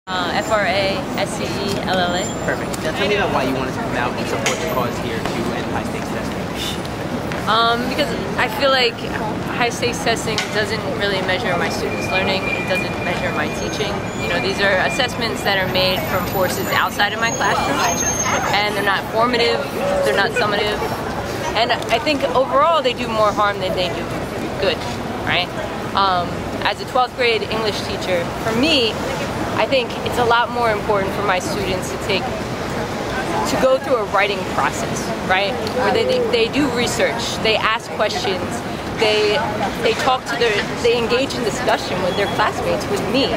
FRA-SCE-LLA. Perfect. Now tell me about why you wanted to come out and support the cause here to end high-stakes testing. Because I feel like high-stakes testing doesn't really measure my students' learning. It doesn't measure my teaching. You know, these are assessments that are made from courses outside of my classroom, and they're not formative, they're not summative, and I think overall they do more harm than they do good, right? As a 12th grade English teacher, for me, I think it's a lot more important for my students to go through a writing process, right? Where they do research, they ask questions, they talk to they engage in discussion with their classmates, with me,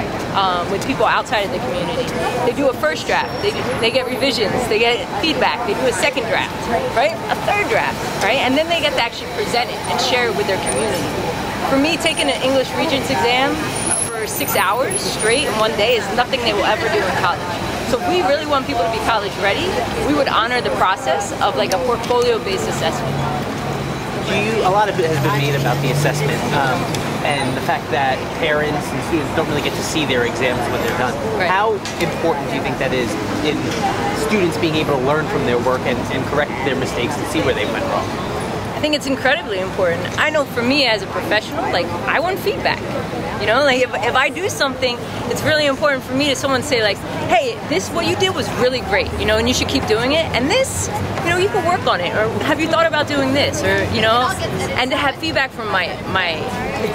with people outside of the community. They do a first draft, they get revisions, they get feedback, they do a second draft, right? A third draft, right? And then they get to actually present it and share it with their community. For me, taking an English Regents exam for 6 hours straight in one day is nothing they will ever do in college. So if we really want people to be college ready, we would honor the process of like a portfolio-based assessment. A lot of it has been made about the assessment and the fact that parents and students don't really get to see their exams when they're done. Right. How important do you think that is in students being able to learn from their work and correct their mistakes and see where they went wrong? I think it's incredibly important. I know for me as a professional, like, I want feedback. You know, like if I do something, it's really important for me to someone say like, hey, what you did was really great, you know, and you should keep doing it. And this, you know, you can work on it. Or have you thought about doing this? Or, you know, and to have feedback from my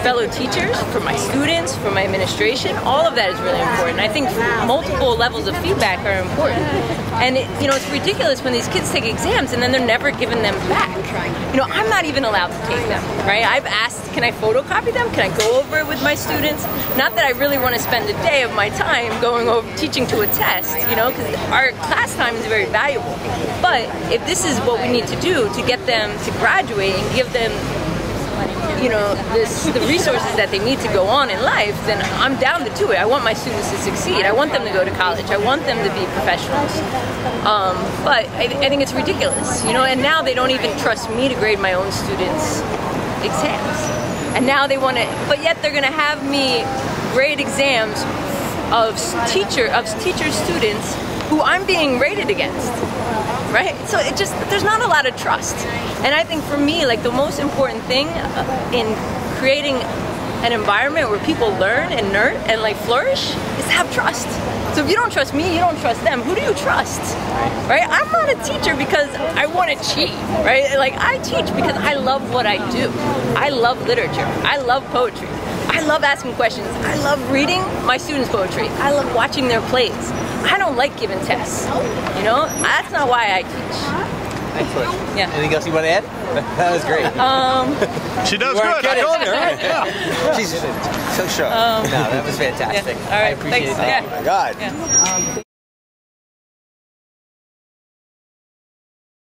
fellow teachers, from my students, from my administration, all of that is really important. I think multiple levels of feedback are important. And you know, it's ridiculous when these kids take exams and then they're never given them back. You know, I'm not even allowed to take them, right? I've asked, can I photocopy them? Can I go over it with my students? Not that I really want to spend a day of my time going over teaching to a test, you know, because our class time is very valuable. But if this is what we need to do to get them to graduate and give them, you know, the resources that they need to go on in life, then I'm down to do it. I want my students to succeed. I want them to go to college. I want them to be professionals. But I think it's ridiculous, you know, and now they don't even trust me to grade my own students' exams. And now they want to, but yet they're going to have me grade exams of teacher students who I'm being rated against. Right? So there's not a lot of trust. And I think for me, like the most important thing in creating an environment where people learn and like flourish is to have trust. So if you don't trust me, you don't trust them. Who do you trust? Right? I'm not a teacher because I want to cheat, right? Like I teach because I love what I do. I love literature. I love poetry. I love asking questions. I love reading my students' poetry. I love watching their plays. I don't like giving tests, you know? That's not why I teach. Excellent. Yeah. Anything else you want to add? That was great. She does good. I told her. Right? Yeah. She's so sharp. No, that was fantastic. Yeah. All right. I appreciate Thanks. it. Yeah. Oh my God. Yeah.